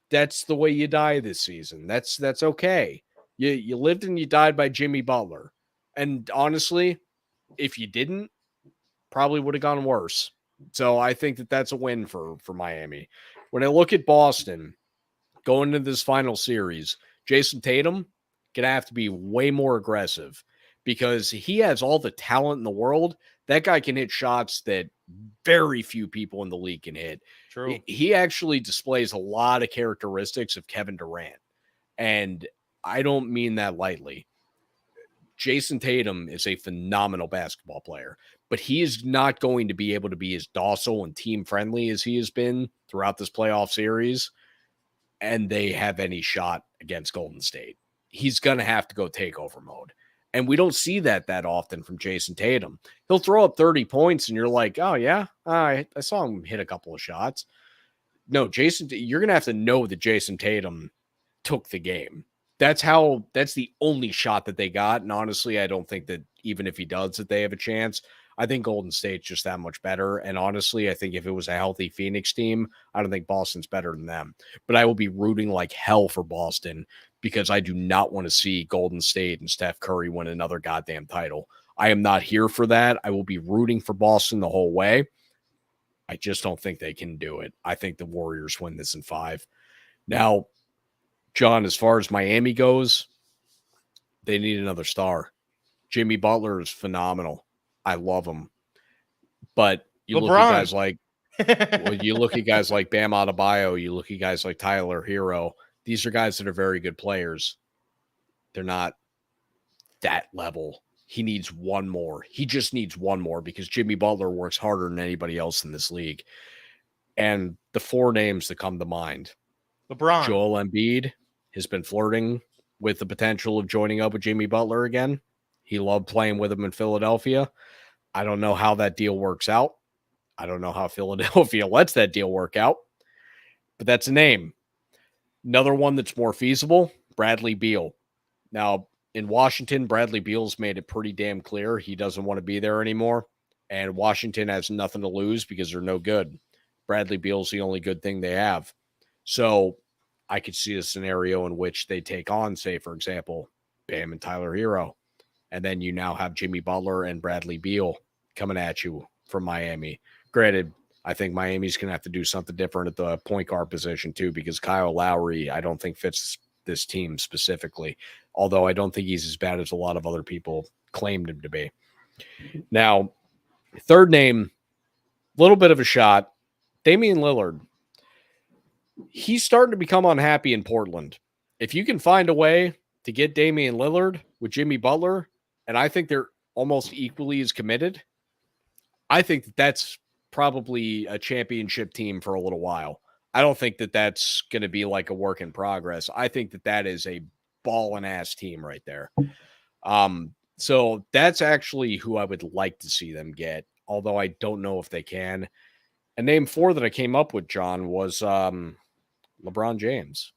That's the way you die this season. That's okay. You lived and you died by Jimmy Butler. And honestly, if you didn't, probably would have gone worse. So I think that that's a win for Miami. When I look at Boston going into this final series, Jason Tatum going to have to be way more aggressive, because he has all the talent in the world. That guy can hit shots that very few people in the league can hit. True. He actually displays a lot of characteristics of Kevin Durant. And I don't mean that lightly. Jason Tatum is a phenomenal basketball player, but he is not going to be able to be as docile and team friendly as he has been throughout this playoff series, and they have any shot against Golden State. He's going to have to go takeover mode. And we don't see that often from Jason Tatum. He'll throw up 30 points and you're like, oh yeah, I saw him hit a couple of shots. No, you're going to have to know that Jason Tatum took the game. That's the only shot that they got. And honestly, I don't think that even if he does, that they have a chance. I think Golden State's just that much better. And honestly, I think if it was a healthy Phoenix team, I don't think Boston's better than them. But I will be rooting like hell for Boston, because I do not want to see Golden State and Steph Curry win another goddamn title. I am not here for that. I will be rooting for Boston the whole way. I just don't think they can do it. I think the Warriors win this in 5. Now, John, as far as Miami goes, they need another star. Jimmy Butler is phenomenal. I love him. But you look at guys like Bam Adebayo, you look at guys like Tyler Hero. These are guys that are very good players. They're not that level. He needs one more. He just needs one more, because Jimmy Butler works harder than anybody else in this league. And the 4 names that come to mind: LeBron. Joel Embiid has been flirting with the potential of joining up with Jimmy Butler again. He loved playing with him in Philadelphia. I don't know how that deal works out. I don't know how Philadelphia lets that deal work out, but that's a name. Another one that's more feasible, Bradley Beal. Now, in Washington, Bradley Beal's made it pretty damn clear he doesn't want to be there anymore, and Washington has nothing to lose because they're no good. Bradley Beal's the only good thing they have. So I could see a scenario in which they take on, say, for example, Bam and Tyler Hero, and then you now have Jimmy Butler and Bradley Beal coming at you from Miami. Granted, I think Miami's going to have to do something different at the point guard position too, because Kyle Lowry, I don't think fits this team specifically, although I don't think he's as bad as a lot of other people claimed him to be. Now, third name, little bit of a shot, Damian Lillard. He's starting to become unhappy in Portland. If you can find a way to get Damian Lillard with Jimmy Butler, and I think they're almost equally as committed, I think that that's probably a championship team for a little while. I don't think that that's going to be like a work in progress. I think that that is a ballin' ass team right there. So that's actually who I would like to see them get, although I don't know if they can. And name 4 that I came up with, John, was LeBron James.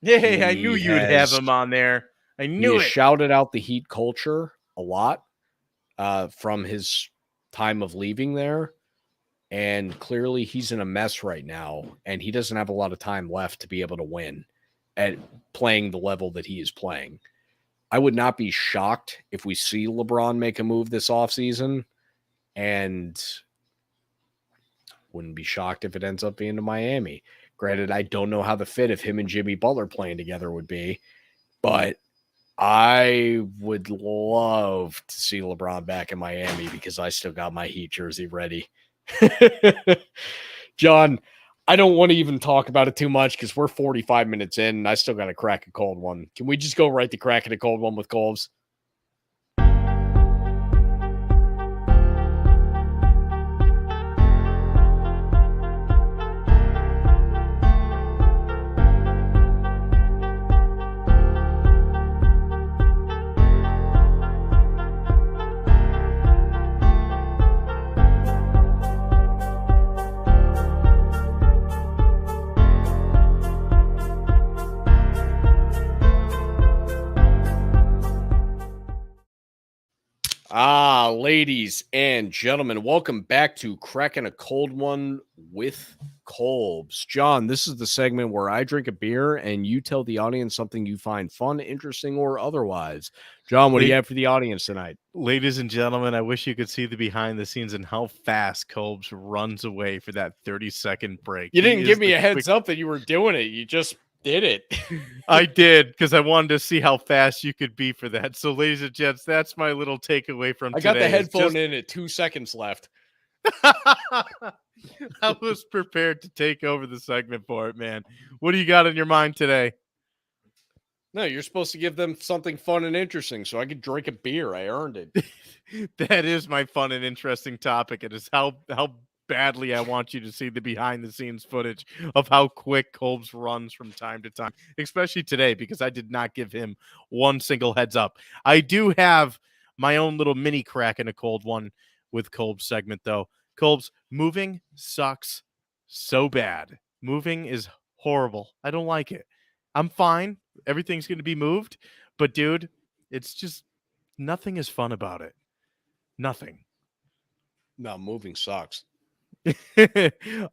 Hey, I knew you'd have him on there. I knew it. He shouted out the Heat culture a lot from his time of leaving there. And clearly he's in a mess right now, and he doesn't have a lot of time left to be able to win at playing the level that he is playing. I would not be shocked if we see LeBron make a move this offseason, and wouldn't be shocked if it ends up being to Miami. Granted, I don't know how the fit of him and Jimmy Butler playing together would be, but I would love to see LeBron back in Miami because I still got my Heat jersey ready. John, I don't want to even talk about it too much because we're 45 minutes in and I still got to crack a cold one. Can we just go right to cracking a cold one with Colbs? Ladies and gentlemen, welcome back to Cracking a Cold One with Colbs. John, this is the segment where I drink a beer and you tell the audience something you find fun, interesting, or otherwise. John, what do you have for the audience tonight? Ladies and gentlemen, I wish you could see the behind the scenes and how fast Colbs runs away for that 30-second break. You didn't give me a heads up that you were doing it. You just did it. I did, because I wanted to see how fast you could be for that. So, ladies and gents, that's my little takeaway from today. I got the headphone in at 2 seconds left. I was prepared to take over the segment for it, man. What do you got in your mind today? No, you're supposed to give them something fun and interesting so I could drink a beer. I earned it. That is my fun and interesting topic. It is how badly I want you to see the behind-the-scenes footage of how quick Colbs runs from time to time, especially today, because I did not give him one single heads up. I do have my own little mini crack in a cold one with Colbs segment, though. Colbs, moving sucks so bad. Moving is horrible. I don't like it. I'm fine. Everything's going to be moved. But, dude, it's just nothing is fun about it. Nothing. No, moving sucks.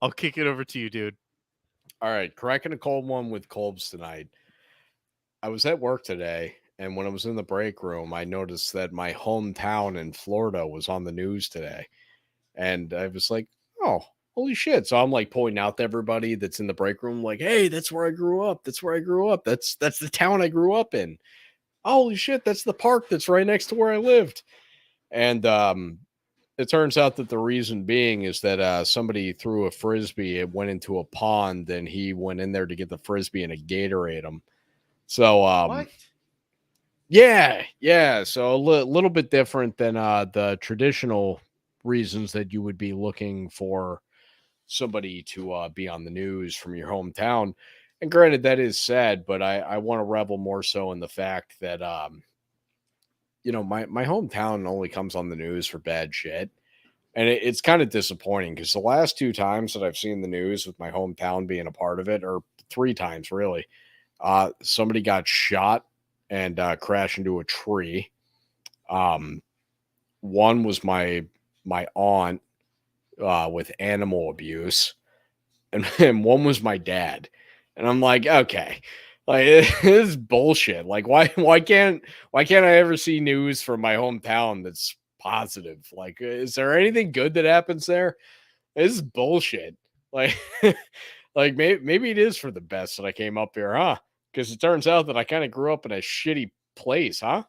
I'll kick it over to you, dude. All right, cracking a cold one with Colbs tonight. I was at work today, and when I was in the break room, I noticed that my hometown in Florida was on the news today. And I was like, oh, holy shit. So I'm like pointing out to everybody that's in the break room, like, hey, that's where I grew up. That's where I grew up. That's the town I grew up in. Holy shit, that's the park that's right next to where I lived. And it turns out that the reason being is that somebody threw a Frisbee. It went into a pond, and he went in there to get the Frisbee, and a gator ate him. So, what? Yeah. So a little bit different than the traditional reasons that you would be looking for somebody to be on the news from your hometown. And granted, that is sad, but I want to revel more so in the fact that, my hometown only comes on the news for bad shit. And it's kind of disappointing because the last 2 times that I've seen the news with my hometown being a part of it, or 3 times really, somebody got shot and crashed into a tree. One was my aunt with animal abuse, and one was my dad. And I'm like, okay, like this is bullshit. Like, why can't I ever see news from my hometown that's positive? Like, is there anything good that happens there? This is bullshit. Like, like maybe it is for the best that I came up here, huh? Because it turns out that I kind of grew up in a shitty place, huh?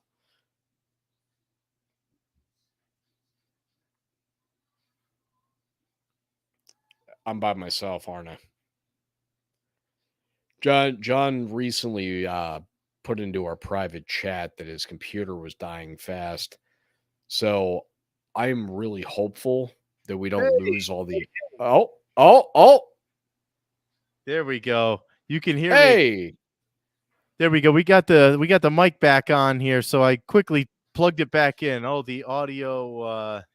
I'm by myself, aren't I? John recently put into our private chat that his computer was dying fast. So I'm really hopeful that we don't lose all the Oh. There we go. You can hear me. There we go. We got the mic back on here, so I quickly plugged it back in. Oh, the audio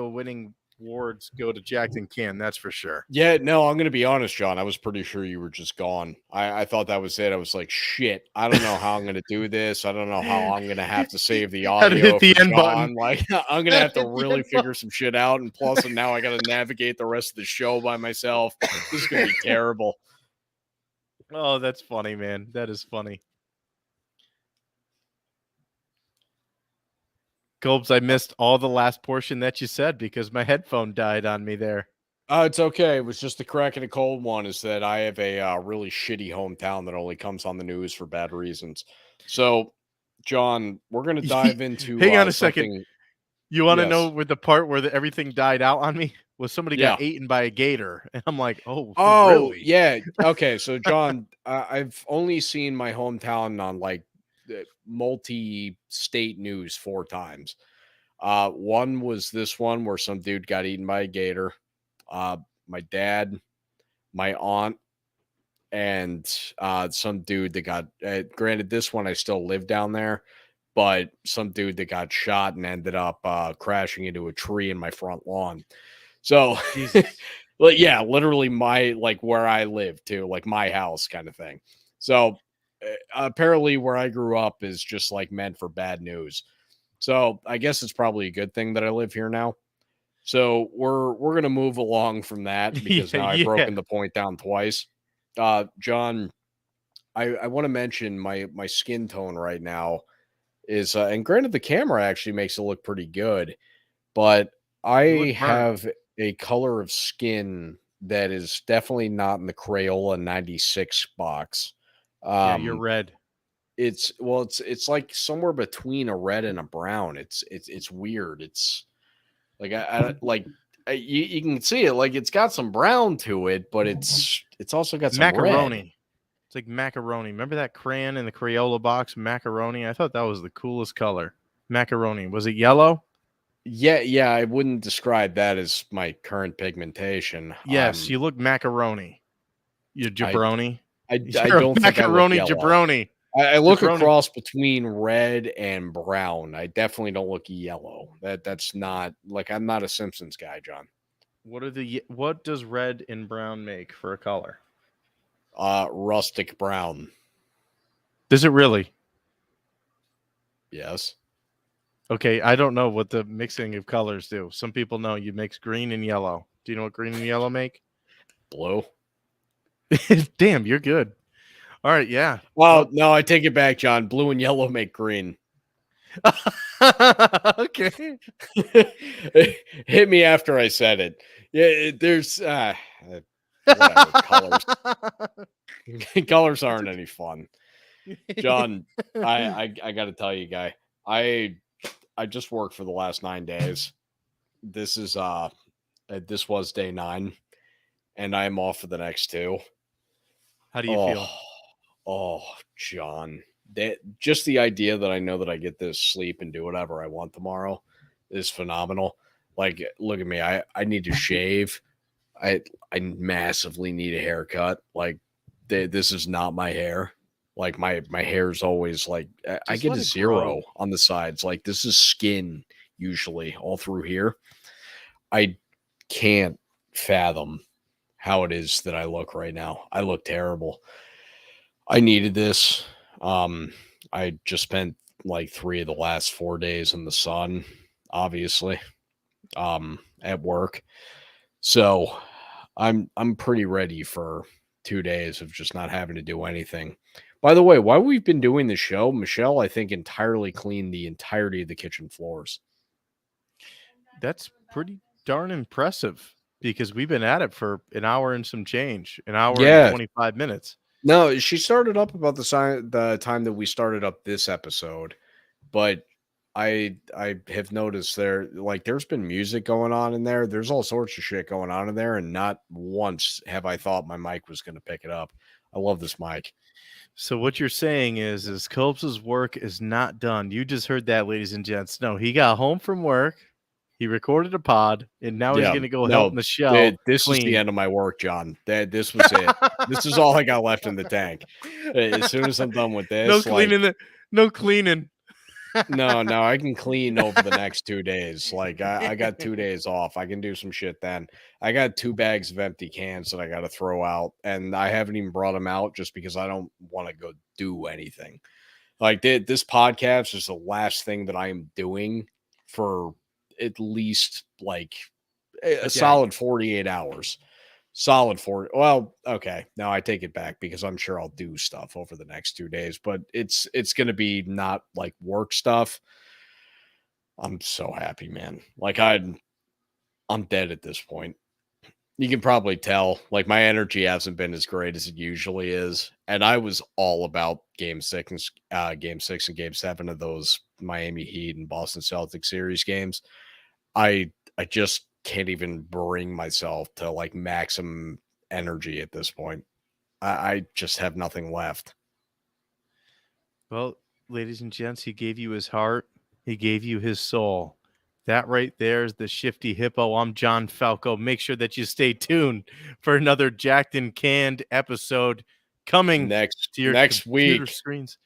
winning awards go to Jackson Can, that's for sure. Yeah, no, I'm going to be honest, John. I was pretty sure you were just gone. I thought that was it. I was like, shit, I don't know how I'm going to do this. I don't know how I'm going to have to save the How to audio hit the for end John. button. Like, I'm going to have to really figure some shit out. And plus, now I got to navigate the rest of the show by myself. This is going to be terrible. Oh, that's funny, man. That is funny. Colbs, I missed all the last portion that you said because my headphone died on me there. It's okay. It was just the crack in a cold one is that I have a really shitty hometown that only comes on the news for bad reasons. So, John, we're going to dive into Hang on a second. You want to know with the part where everything died out on me? Was somebody got eaten by a gator? And I'm like, oh, really? Yeah. Okay. So, John, I've only seen my hometown on like multi-state news 4 times. One was this one where some dude got eaten by a gator. My dad, my aunt, and some dude that got granted this one I still live down there, but some dude that got shot and ended up crashing into a tree in my front lawn. So well, yeah, literally my like where I live too, like my house kind of thing. So apparently where I grew up is just like meant for bad news. So I guess it's probably a good thing that I live here now. So we're gonna move along from that because now I've broken the point down twice. John, I want to mention my skin tone right now is and granted the camera actually makes it look pretty good, but I have a color of skin that is definitely not in the Crayola 96 box. Yeah, you're red. It's like somewhere between a red and a brown. It's weird. It's like you can see it, like it's got some brown to it, but it's also got some macaroni. Red. It's like macaroni. Remember that crayon in the Crayola box, macaroni? I thought that was the coolest color. Macaroni. Was it yellow? Yeah. I wouldn't describe that as my current pigmentation. Yes, you look macaroni. You jabroni. I don't macaroni think I look jabroni. I look a cross between red and brown. I definitely don't look yellow. That's not like I'm not a Simpsons guy, John. What does red and brown make for a color? Rustic brown. Does it really? Yes. Okay, I don't know what the mixing of colors do. Some people know you mix green and yellow. Do you know what green and yellow make? Blue. Damn, you're good. All right, yeah. Well, no, I take it back, John. Blue and yellow make green. Okay. Hit me after I said it. Yeah, there's whatever, colors. Colors aren't any fun. John, I got to tell you, guy. I just worked for the last 9 days. This is this was day 9, and I'm off for the next 2. How do you feel? Oh, John, just the idea that I know that I get to sleep and do whatever I want tomorrow is phenomenal. Like, look at me. I need to shave. I massively need a haircut. Like, this is not my hair. Like, my hair is always like, I get a 0 on the sides. Like, this is skin usually all through here. I can't fathom how it is that I look right now. I look terrible. I needed this. I just spent like 3 of the last 4 days in the sun, obviously, at work. So I'm pretty ready for 2 days of just not having to do anything. By the way, while we've been doing the show, Michelle, I think, entirely cleaned the entirety of the kitchen floors. That's pretty darn impressive because we've been at it for an hour and some change, an hour and 25 minutes. No, she started up about the time that we started up this episode, but I have noticed there's been music going on in there. There's all sorts of shit going on in there, and not once have I thought my mic was going to pick it up. I love this mic. So what you're saying is Colbs' work is not done. You just heard that, ladies and gents. No, he got home from work. He recorded a pod, and now he's going to go help Michelle. This is the end of my work, John. This was it. This is all I got left in the tank. As soon as I'm done with this, no cleaning. No, I can clean over the next 2 days. Like, I got 2 days off. I can do some shit then. I got 2 bags of empty cans that I gotta throw out, and I haven't even brought them out just because I don't wanna go do anything. Like, this podcast is the last thing that I am doing for at least, like, a solid 48 hours. Solid 40. Well, okay. Now I take it back because I'm sure I'll do stuff over the next 2 days, but it's gonna be not like work stuff. I'm so happy, man. Like I'm dead at this point. You can probably tell, like my energy hasn't been as great as it usually is. And I was all about game six and game seven of those Miami Heat and Boston Celtics series games. I just can't even bring myself to like maximum energy at this point. I just have nothing left. Well, ladies and gents, he gave you his heart. He gave you his soul. That right there is the Shifty Hippo. I'm John Falco. Make sure that you stay tuned for another Jacked and Canned episode coming next to your computer week. screens,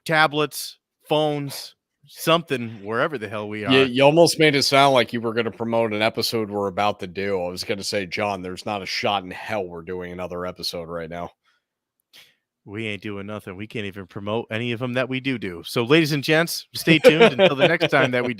tablets, phones, something, wherever the hell we are. You almost made it sound like you were going to promote an episode we're about to do. I was going to say, John, there's not a shot in hell we're doing another episode right now. We ain't doing nothing. We can't even promote any of them that we do. So, ladies and gents, stay tuned until the next time that we do.